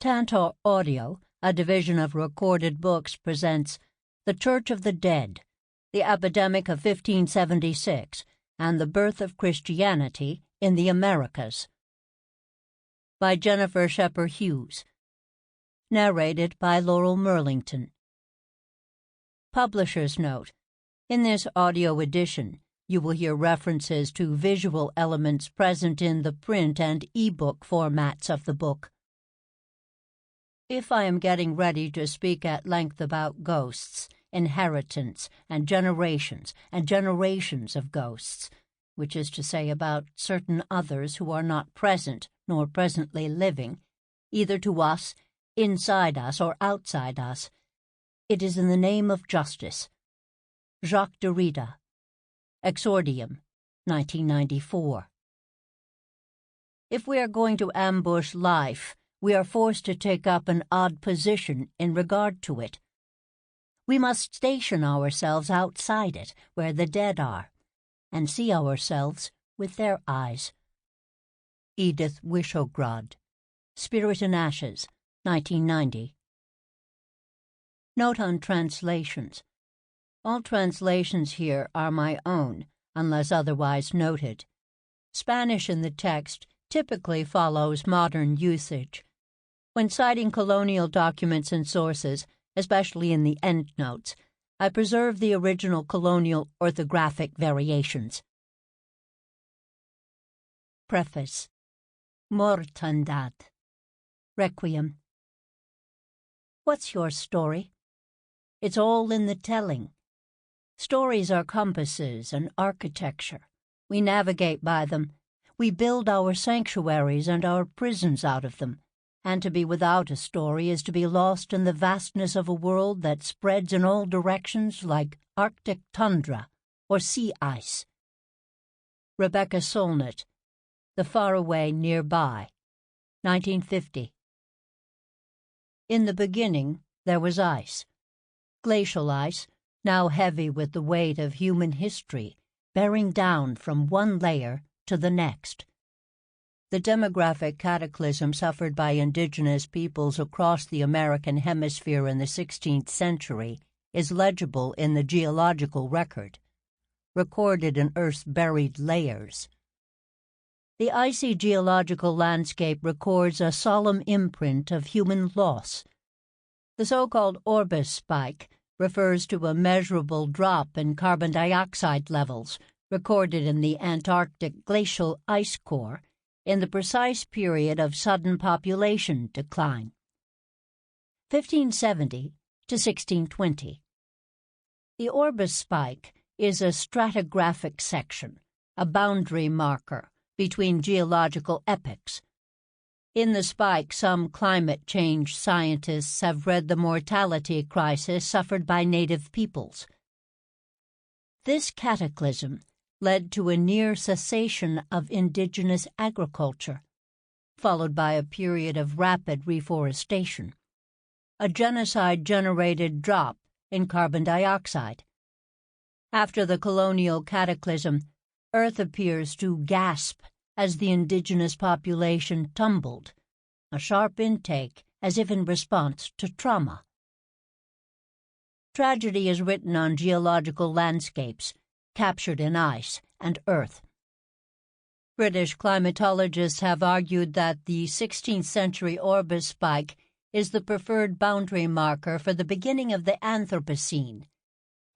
Tantor Audio, a division of Recorded Books, presents The Church of the Dead, the Epidemic of 1576, and the Birth of Christianity in the Americas, by Jennifer Scheper Hughes. Narrated by Laural Merlington. Publisher's note: in this audio edition, you will hear references to visual elements present in the print and e-book formats of the book. If I am getting ready to speak at length about ghosts, inheritance, and generations of ghosts, which is to say about certain others who are not present nor presently living, either to us, inside us, or outside us, it is in the name of justice. Jacques Derrida, Exordium, 1994. If we are going to ambush life, we are forced to take up an odd position in regard to it. We must station ourselves outside it, where the dead are, and see ourselves with their eyes. Edith Wishograd, Spirit in Ashes, 1990. Note on translations. All translations here are my own, unless otherwise noted. Spanish in the text typically follows modern usage. When citing colonial documents and sources, especially in the endnotes, I preserve the original colonial orthographic variations. Preface. Mortandad. Requiem. What's your story? It's all in the telling. Stories are compasses and architecture. We navigate by them. We build our sanctuaries and our prisons out of them. And to be without a story is to be lost in the vastness of a world that spreads in all directions like Arctic tundra or sea ice. Rebecca Solnit, The Faraway Nearby, 1950. In the beginning, there was ice. Glacial ice, now heavy with the weight of human history, bearing down from one layer to the next. The demographic cataclysm suffered by indigenous peoples across the American hemisphere in the 16th century is legible in the geological record, recorded in Earth's buried layers. The icy geological landscape records a solemn imprint of human loss. The so-called Orbis spike refers to a measurable drop in carbon dioxide levels recorded in the Antarctic glacial ice core in the precise period of sudden population decline, 1570 to 1620. The Orbis spike is a stratigraphic section, a boundary marker between geological epochs. In the spike, some climate change scientists have read the mortality crisis suffered by native peoples. This cataclysm led to a near cessation of indigenous agriculture, followed by a period of rapid reforestation. A genocide-generated drop in carbon dioxide. After the colonial cataclysm, Earth appears to gasp as the indigenous population tumbled, a sharp intake as if in response to trauma. Tragedy is written on geological landscapes, captured in ice and earth. British climatologists have argued that the 16th century Orbis spike is the preferred boundary marker for the beginning of the Anthropocene.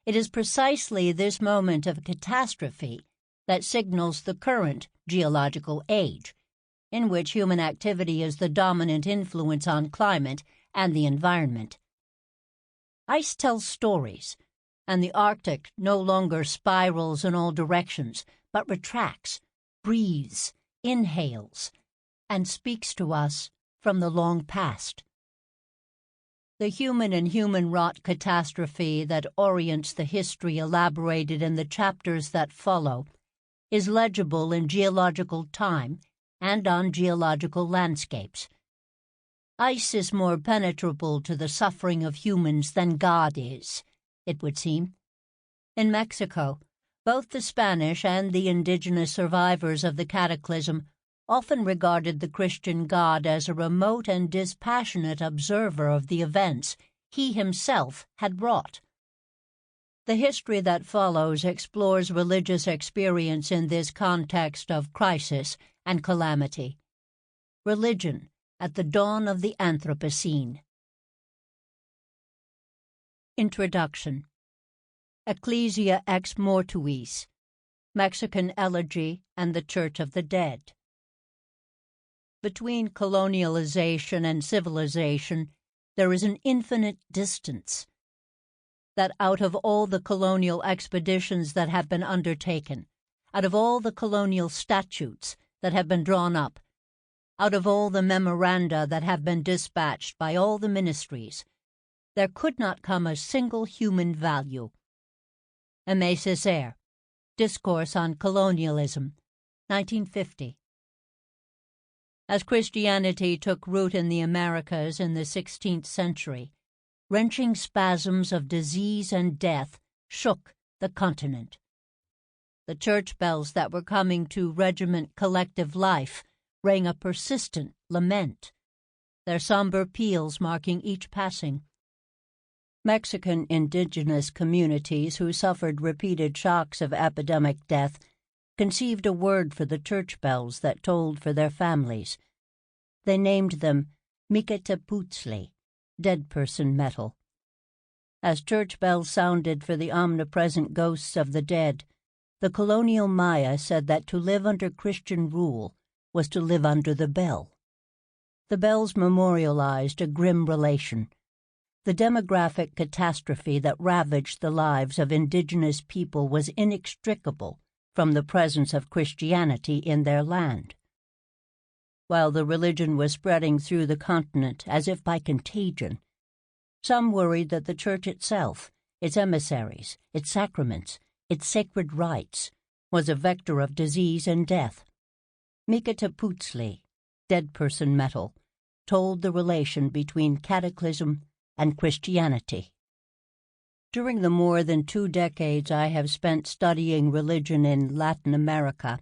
It is precisely this moment of catastrophe that signals the current geological age, in which human activity is the dominant influence on climate and the environment. Ice tells stories, and the Arctic no longer spirals in all directions, but retracts, breathes, inhales, and speaks to us from the long past. The human and human-wrought catastrophe that orients the history elaborated in the chapters that follow is legible in geological time and on geological landscapes. Ice is more penetrable to the suffering of humans than God is, it would seem. In Mexico, both the Spanish and the indigenous survivors of the cataclysm often regarded the Christian God as a remote and dispassionate observer of the events he himself had wrought. The history that follows explores religious experience in this context of crisis and calamity. Religion at the dawn of the Anthropocene. Introduction. Ecclesia ex mortuis, Mexican Elegy and the Church of the Dead. Between colonialization and civilization, there is an infinite distance. That out of all the colonial expeditions that have been undertaken, out of all the colonial statutes that have been drawn up, out of all the memoranda that have been dispatched by all the ministries, there could not come a single human value. Aimé Césaire, Discourse on Colonialism, 1950. As Christianity took root in the Americas in the 16th century, wrenching spasms of disease and death shook the continent. The church bells that were coming to regiment collective life rang a persistent lament, their somber peals marking each passing. Mexican indigenous communities who suffered repeated shocks of epidemic death conceived a word for the church bells that tolled for their families. They named them Miqueteputzli, dead person metal. As church bells sounded for the omnipresent ghosts of the dead, the colonial Maya said that to live under Christian rule was to live under the bell. The bells memorialized a grim relation, the demographic catastrophe that ravaged the lives of indigenous people was inextricable from the presence of Christianity in their land. While the religion was spreading through the continent as if by contagion, some worried that the church itself, its emissaries, its sacraments, its sacred rites, was a vector of disease and death. Miqueteputzli, dead person metal, told the relation between cataclysm and Christianity. During the more than 2 decades I have spent studying religion in Latin America,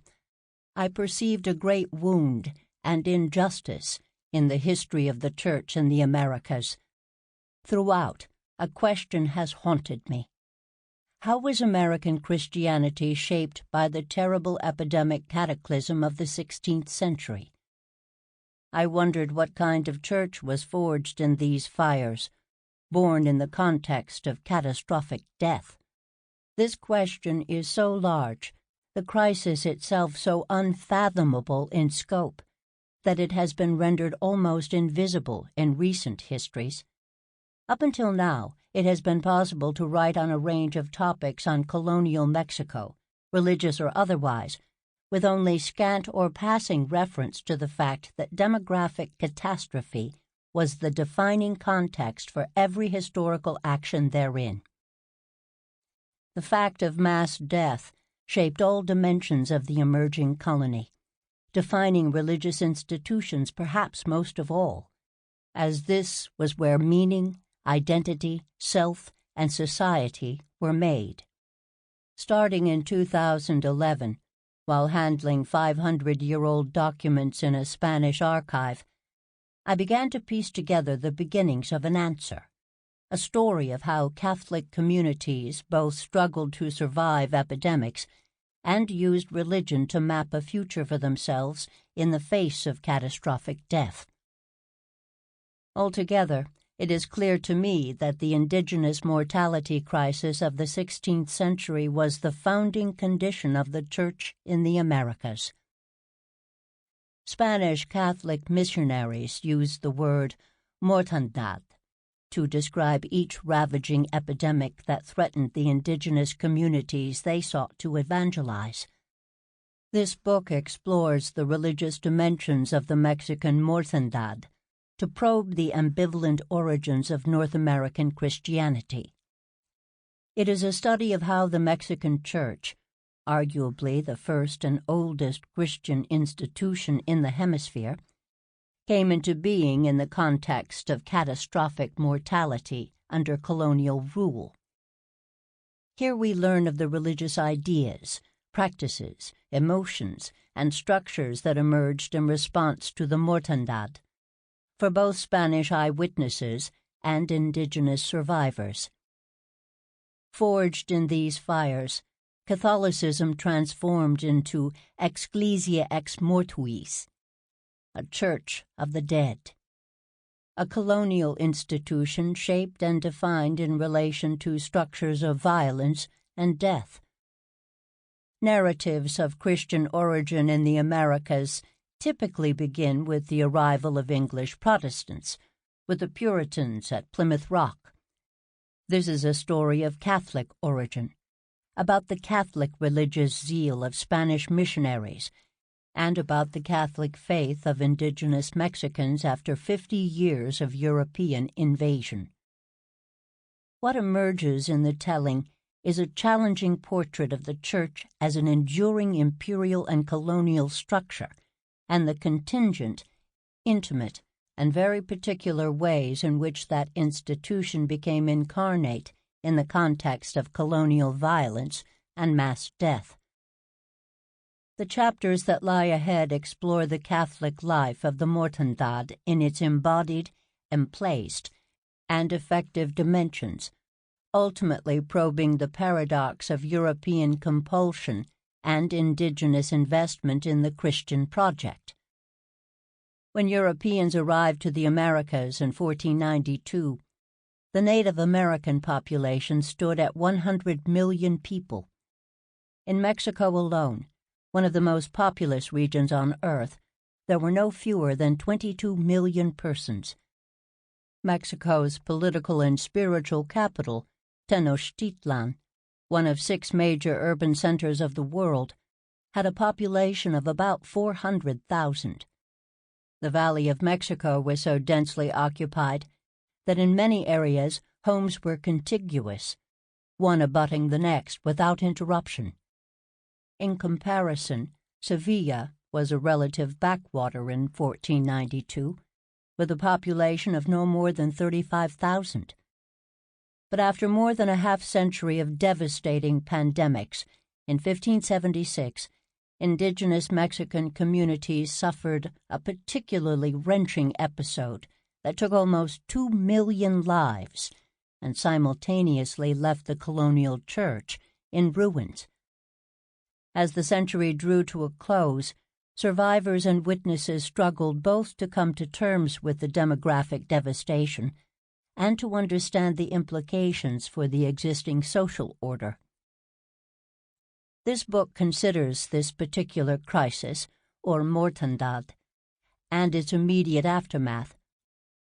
I perceived a great wound and injustice in the history of the Church in the Americas. Throughout, a question has haunted me. How was American Christianity shaped by the terrible epidemic cataclysm of the 16th century? I wondered what kind of church was forged in these fires, born in the context of catastrophic death. This question is so large, the crisis itself so unfathomable in scope, that it has been rendered almost invisible in recent histories. Up until now, it has been possible to write on a range of topics on colonial Mexico, religious or otherwise, with only scant or passing reference to the fact that demographic catastrophe was the defining context for every historical action therein. The fact of mass death shaped all dimensions of the emerging colony, defining religious institutions perhaps most of all, as this was where meaning, identity, self, and society were made. Starting in 2011, while handling 500-year-old documents in a Spanish archive, I began to piece together the beginnings of an answer, a story of how Catholic communities both struggled to survive epidemics and used religion to map a future for themselves in the face of catastrophic death. Altogether, it is clear to me that the indigenous mortality crisis of the 16th century was the founding condition of the Church in the Americas. Spanish Catholic missionaries used the word mortandad to describe each ravaging epidemic that threatened the indigenous communities they sought to evangelize. This book explores the religious dimensions of the Mexican mortandad to probe the ambivalent origins of North American Christianity. It is a study of how the Mexican Church, arguably the first and oldest Christian institution in the hemisphere, came into being in the context of catastrophic mortality under colonial rule. Here we learn of the religious ideas, practices, emotions, and structures that emerged in response to the mortandad, for both Spanish eyewitnesses and indigenous survivors. Forged in these fires, Catholicism transformed into Ecclesia ex mortuis, a church of the dead, a colonial institution shaped and defined in relation to structures of violence and death. Narratives of Christian origin in the Americas typically begin with the arrival of English Protestants, with the Puritans at Plymouth Rock. This is a story of Catholic origin, about the Catholic religious zeal of Spanish missionaries, and about the Catholic faith of indigenous Mexicans after 50 years of European invasion. What emerges in the telling is a challenging portrait of the Church as an enduring imperial and colonial structure, and the contingent, intimate, and very particular ways in which that institution became incarnate in the context of colonial violence and mass death. The chapters that lie ahead explore the Catholic life of the mortandad in its embodied, emplaced, and effective dimensions, ultimately probing the paradox of European compulsion and indigenous investment in the Christian project. When Europeans arrived to the Americas in 1492, the Native American population stood at 100 million people. In Mexico alone, one of the most populous regions on Earth, there were no fewer than 22 million persons. Mexico's political and spiritual capital, Tenochtitlan, one of 6 major urban centers of the world, had a population of about 400,000. The Valley of Mexico was so densely occupied that in many areas homes were contiguous, one abutting the next without interruption. In comparison, Sevilla was a relative backwater in 1492, with a population of no more than 35,000. But after more than a half-century of devastating pandemics, in 1576, indigenous Mexican communities suffered a particularly wrenching episode that took almost 2 million lives and simultaneously left the colonial church in ruins. As the century drew to a close, survivors and witnesses struggled both to come to terms with the demographic devastation and to understand the implications for the existing social order. This book considers this particular crisis, or mortandad, and its immediate aftermath,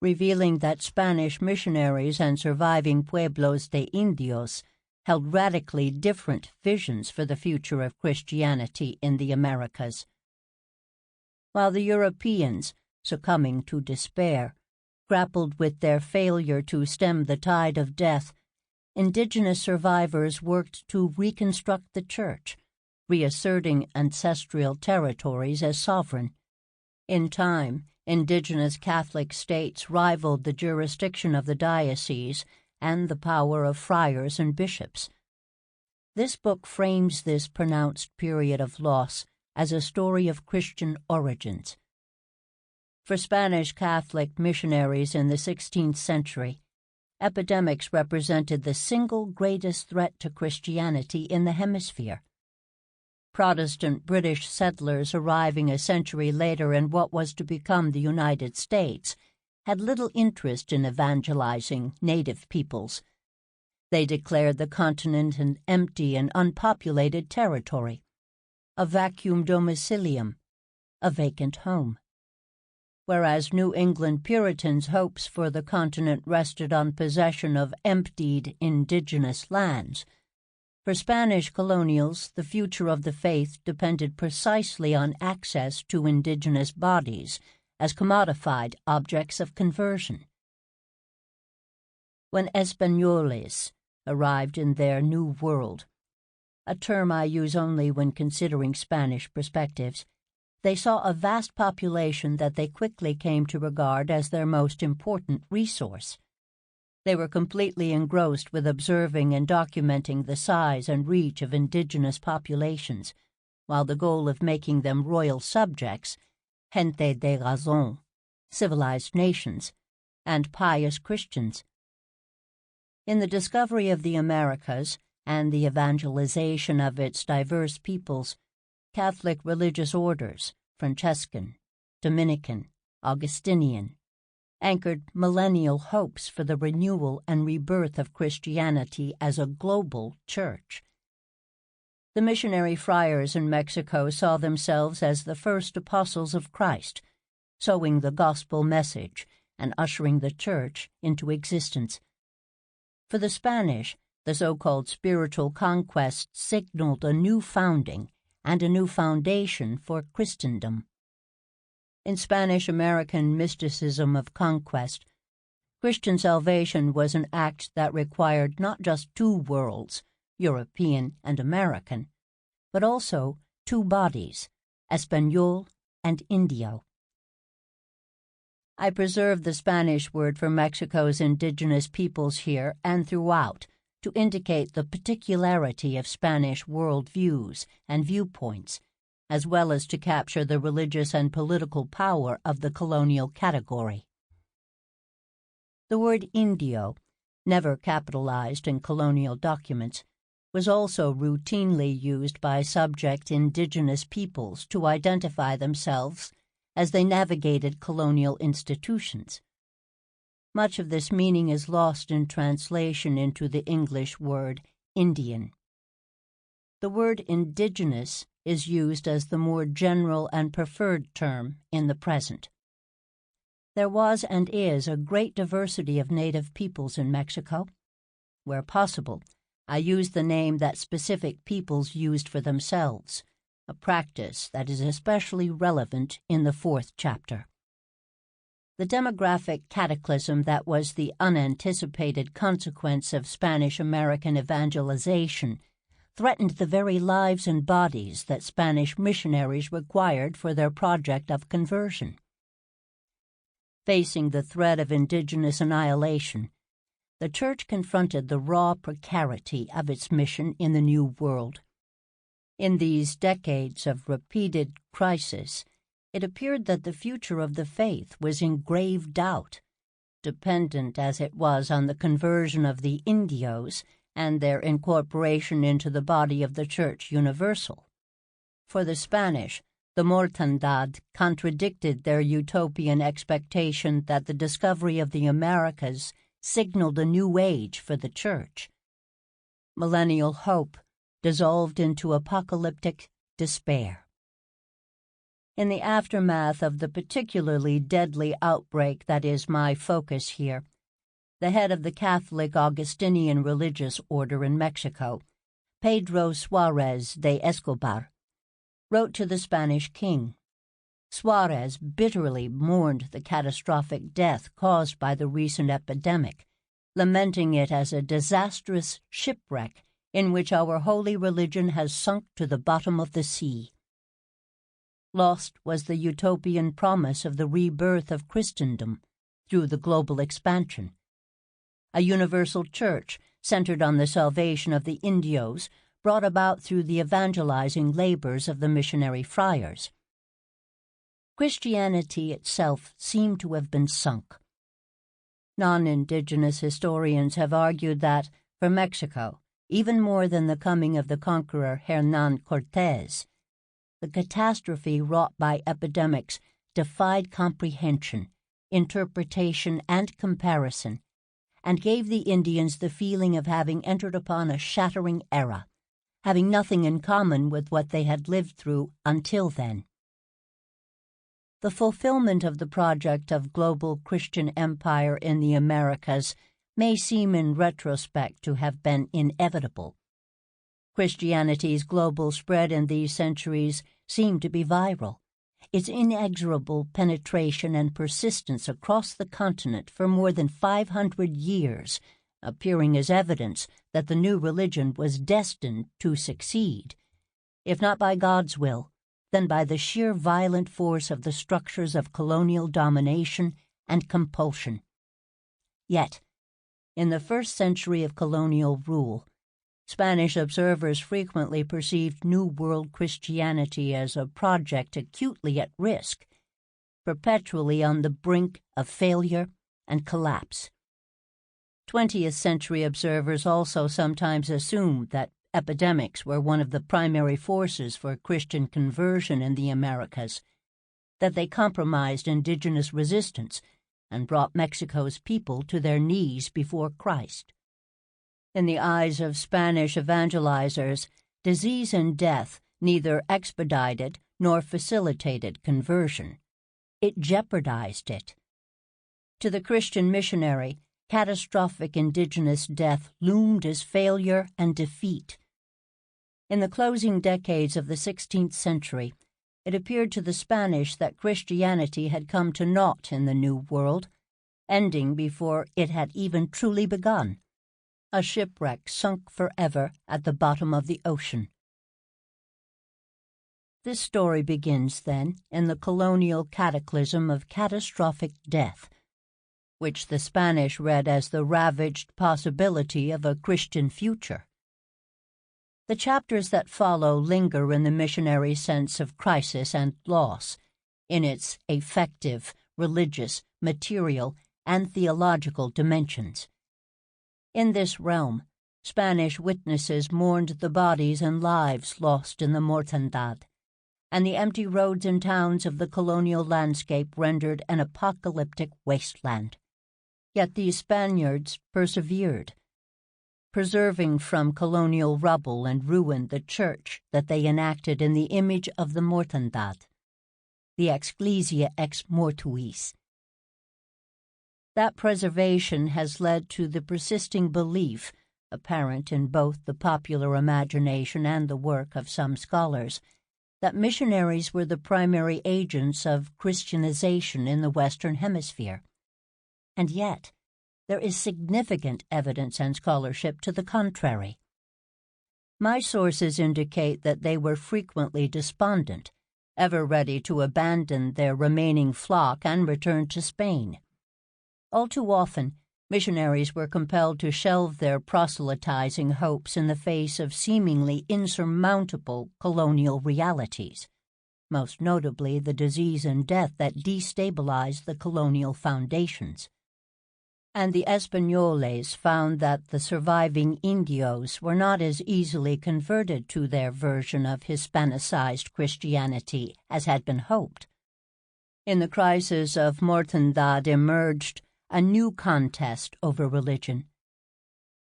revealing that Spanish missionaries and surviving pueblos de indios held radically different visions for the future of Christianity in the Americas. While the Europeans, succumbing to despair, grappled with their failure to stem the tide of death, indigenous survivors worked to reconstruct the Church, reasserting ancestral territories as sovereign. In time, indigenous Catholic states rivaled the jurisdiction of the diocese and the power of friars and bishops. This book frames this pronounced period of loss as a story of Christian origins. For Spanish Catholic missionaries in the 16th century, epidemics represented the single greatest threat to Christianity in the hemisphere. Protestant British settlers arriving a century later in what was to become the United States had little interest in evangelizing native peoples. They declared the continent an empty and unpopulated territory, a vacuum domicilium, a vacant home. Whereas New England Puritans' hopes for the continent rested on possession of emptied indigenous lands, for Spanish colonials the future of the faith depended precisely on access to indigenous bodies as commodified objects of conversion. When Españoles arrived in their New World, a term I use only when considering Spanish perspectives, they saw a vast population that they quickly came to regard as their most important resource. They were completely engrossed with observing and documenting the size and reach of indigenous populations, while the goal of making them royal subjects, gente de razón, civilized nations, and pious Christians. In the discovery of the Americas and the evangelization of its diverse peoples, Catholic religious orders, Franciscan, Dominican, Augustinian, anchored millennial hopes for the renewal and rebirth of Christianity as a global church. The missionary friars in Mexico saw themselves as the first apostles of Christ, sowing the gospel message and ushering the church into existence. For the Spanish, the so-called spiritual conquest signaled a new founding and a new foundation for Christendom. In Spanish-American mysticism of conquest, Christian salvation was an act that required not just two worlds, European and American, but also two bodies, Español and Indio. I preserve the Spanish word for Mexico's indigenous peoples here and throughout to indicate the particularity of Spanish worldviews and viewpoints, as well as to capture the religious and political power of the colonial category. The word Indio, never capitalized in colonial documents, was also routinely used by subject indigenous peoples to identify themselves as they navigated colonial institutions. Much of this meaning is lost in translation into the English word Indian. The word indigenous is used as the more general and preferred term in the present. There was and is a great diversity of native peoples in Mexico. Where possible, I use the name that specific peoples used for themselves, a practice that is especially relevant in the 4th chapter. The demographic cataclysm that was the unanticipated consequence of Spanish-American evangelization threatened the very lives and bodies that Spanish missionaries required for their project of conversion. Facing the threat of indigenous annihilation, the Church confronted the raw precarity of its mission in the New World. In these decades of repeated crisis, it appeared that the future of the faith was in grave doubt, dependent as it was on the conversion of the indios and their incorporation into the body of the Church Universal. For the Spanish, the mortandad contradicted their utopian expectation that the discovery of the Americas signaled a new age for the Church. Millennial hope dissolved into apocalyptic despair. In the aftermath of the particularly deadly outbreak that is my focus here, the head of the Catholic Augustinian religious order in Mexico, Pedro Suárez de Escobar, wrote to the Spanish king. Suárez bitterly mourned the catastrophic death caused by the recent epidemic, lamenting it as a disastrous shipwreck in which our holy religion has sunk to the bottom of the sea. Lost was the utopian promise of the rebirth of Christendom through the global expansion. A universal church centered on the salvation of the indios brought about through the evangelizing labors of the missionary friars. Christianity itself seemed to have been sunk. Non-indigenous historians have argued that, for Mexico, even more than the coming of the conqueror Hernán Cortés, the catastrophe wrought by epidemics defied comprehension, interpretation, and comparison, and gave the Indians the feeling of having entered upon a shattering era, having nothing in common with what they had lived through until then. The fulfillment of the project of global Christian empire in the Americas may seem in retrospect to have been inevitable. Christianity's global spread in these centuries seemed to be viral, its inexorable penetration and persistence across the continent for more than 500 years, appearing as evidence that the new religion was destined to succeed, if not by God's will, then by the sheer violent force of the structures of colonial domination and compulsion. Yet, in the first century of colonial rule, Spanish observers frequently perceived New World Christianity as a project acutely at risk, perpetually on the brink of failure and collapse. 20th century observers also sometimes assumed that epidemics were one of the primary forces for Christian conversion in the Americas, that they compromised indigenous resistance and brought Mexico's people to their knees before Christ. In the eyes of Spanish evangelizers, disease and death neither expedited nor facilitated conversion. It jeopardized it. To the Christian missionary, catastrophic indigenous death loomed as failure and defeat. In the closing decades of the 16th century, it appeared to the Spanish that Christianity had come to naught in the New World, ending before it had even truly begun, a shipwreck sunk forever at the bottom of the ocean. This story begins, then, in the colonial cataclysm of catastrophic death, which the Spanish read as the ravaged possibility of a Christian future. The chapters that follow linger in the missionary sense of crisis and loss, in its affective, religious, material, and theological dimensions. In this realm, Spanish witnesses mourned the bodies and lives lost in the mortandad, and the empty roads and towns of the colonial landscape rendered an apocalyptic wasteland. Yet these Spaniards persevered, preserving from colonial rubble and ruin the church that they enacted in the image of the mortandad, the ecclesia ex mortuis. That preservation has led to the persisting belief, apparent in both the popular imagination and the work of some scholars, that missionaries were the primary agents of Christianization in the Western Hemisphere. And yet, there is significant evidence and scholarship to the contrary. My sources indicate that they were frequently despondent, ever ready to abandon their remaining flock and return to Spain. All too often, missionaries were compelled to shelve their proselytizing hopes in the face of seemingly insurmountable colonial realities, most notably the disease and death that destabilized the colonial foundations. And the Españoles found that the surviving indios were not as easily converted to their version of Hispanicized Christianity as had been hoped. In the crisis of mortandad emerged a new contest over religion.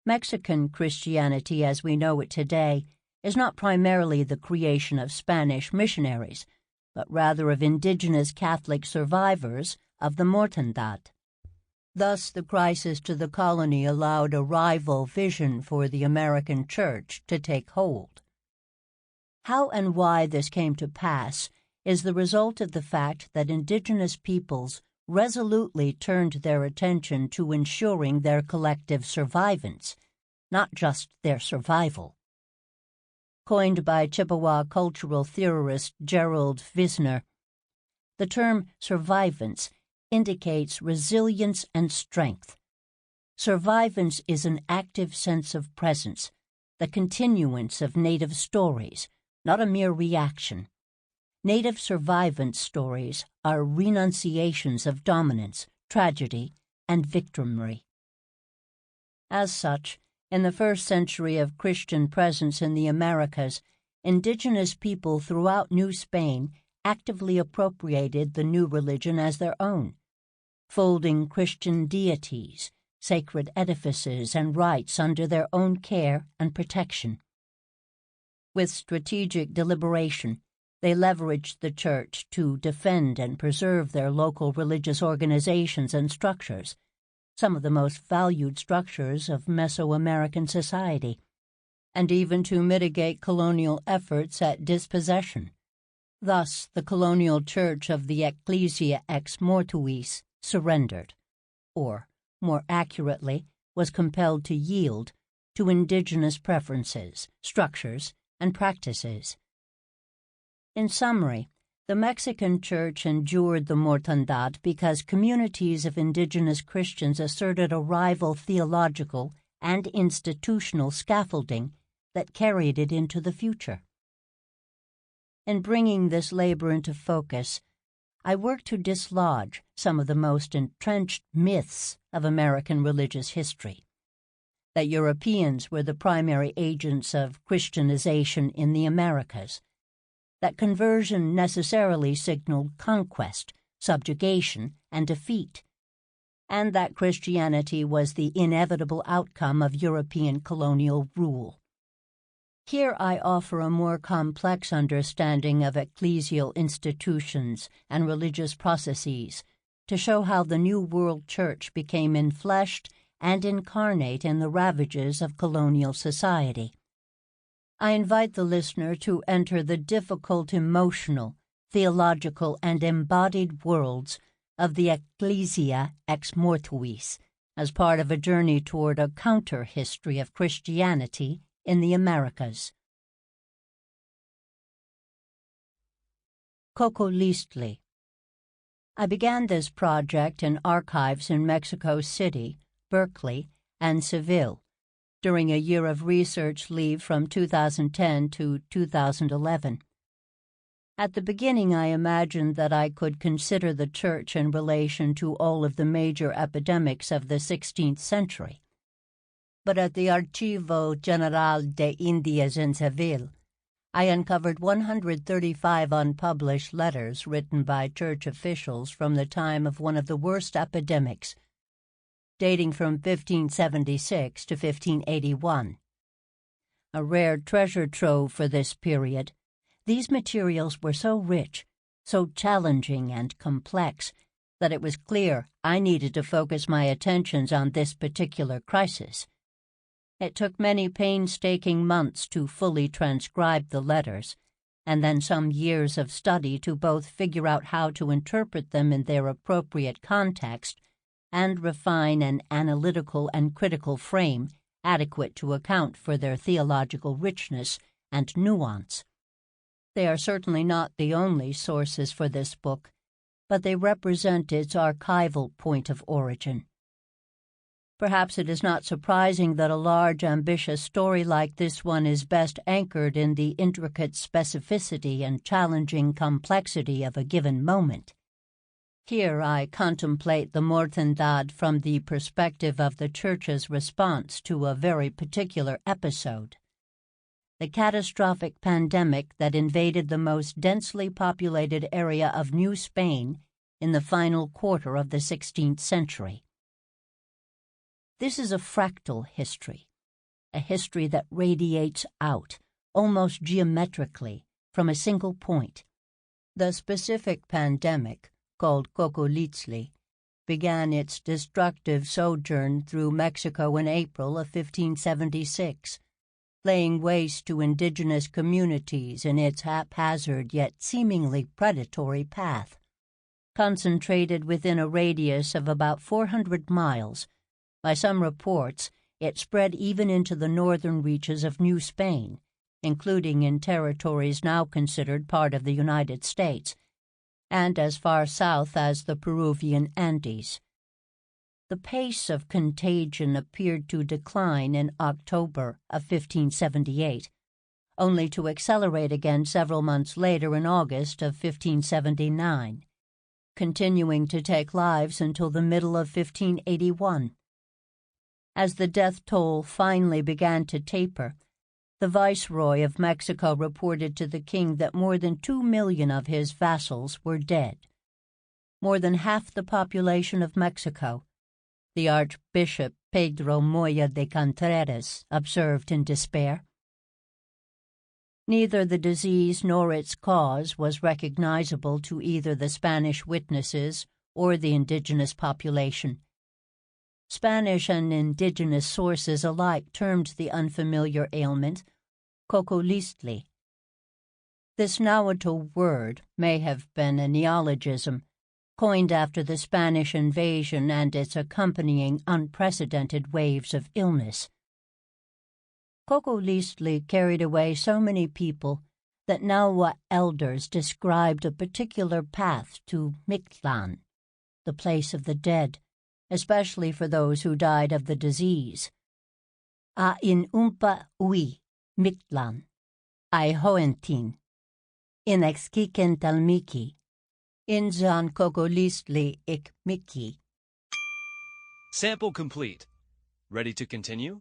Mexican Christianity as we know it today is not primarily the creation of Spanish missionaries, but rather of indigenous Catholic survivors of the mortandad. Thus, the crisis to the colony allowed a rival vision for the American church to take hold. How and why this came to pass is the result of the fact that indigenous peoples resolutely turned their attention to ensuring their collective survivance, not just their survival. Coined by Chippewa cultural theorist Gerald Visner, the term survivance indicates resilience and strength. Survivance is an active sense of presence, the continuance of Native stories, not a mere reaction. Native survivance stories are renunciations of dominance, tragedy, and victimry. As such, in the first century of Christian presence in the Americas, indigenous people throughout New Spain actively appropriated the new religion as their own, folding Christian deities, sacred edifices, and rites under their own care and protection. With strategic deliberation, they leveraged the church to defend and preserve their local religious organizations and structures, some of the most valued structures of Mesoamerican society, and even to mitigate colonial efforts at dispossession. Thus, the colonial church of the ecclesia ex mortuis surrendered, or, more accurately, was compelled to yield to indigenous preferences, structures, and practices. In summary, the Mexican church endured the mortandad because communities of indigenous Christians asserted a rival theological and institutional scaffolding that carried it into the future. In bringing this labor into focus, I worked to dislodge some of the most entrenched myths of American religious history. That Europeans were the primary agents of Christianization in the Americas, that conversion necessarily signaled conquest, subjugation, and defeat, and that Christianity was the inevitable outcome of European colonial rule. Here I offer a more complex understanding of ecclesial institutions and religious processes to show how the New World Church became enfleshed and incarnate in the ravages of colonial society. I invite the listener to enter the difficult emotional, theological, and embodied worlds of the Ecclesia ex mortuis as part of a journey toward a counter-history of Christianity in the Americas. Cocolistli. I began this project in archives in Mexico City, Berkeley, and Seville during a year of research leave from 2010 to 2011. At the beginning, I imagined that I could consider the Church in relation to all of the major epidemics of the 16th century. But at the Archivo General de Indias in Seville, I uncovered 135 unpublished letters written by church officials from the time of one of the worst epidemics, dating from 1576 to 1581. A rare treasure trove for this period, these materials were so rich, so challenging and complex, that it was clear I needed to focus my attentions on this particular crisis. It took many painstaking months to fully transcribe the letters, and then some years of study to both figure out how to interpret them in their appropriate context and refine an analytical and critical frame adequate to account for their theological richness and nuance. They are certainly not the only sources for this book, but they represent its archival point of origin. Perhaps it is not surprising that a large, ambitious story like this one is best anchored in the intricate specificity and challenging complexity of a given moment. Here I contemplate the mortandad from the perspective of the Church's response to a very particular episode. The catastrophic pandemic that invaded the most densely populated area of New Spain in the final quarter of the 16th century. This is a fractal history, a history that radiates out, almost geometrically, from a single point. The specific pandemic, called Cocolistli, began its destructive sojourn through Mexico in April of 1576, laying waste to indigenous communities in its haphazard yet seemingly predatory path. Concentrated within a radius of about 400 miles, by some reports, it spread even into the northern reaches of New Spain, including in territories now considered part of the United States, and as far south as the Peruvian Andes. The pace of contagion appeared to decline in October of 1578, only to accelerate again several months later in August of 1579, continuing to take lives until the middle of 1581. As the death toll finally began to taper, the Viceroy of Mexico reported to the king that more than 2 million of his vassals were dead. More than half the population of Mexico, the Archbishop Pedro Moya de Contreras observed in despair. Neither the disease nor its cause was recognizable to either the Spanish witnesses or the indigenous population. Spanish and indigenous sources alike termed the unfamiliar ailment Cocolistli. This Nahuatl word may have been a neologism, coined after the Spanish invasion and its accompanying unprecedented waves of illness. Cocolistli carried away so many people that Nahua elders described a particular path to Mictlan, the place of the dead, especially for those who died of the disease. A in umpa ui, Mictlan, I Hoentin, in Exkiken Talmiki, in Jan Kogolistli ik Miki. Sample complete. Ready to continue?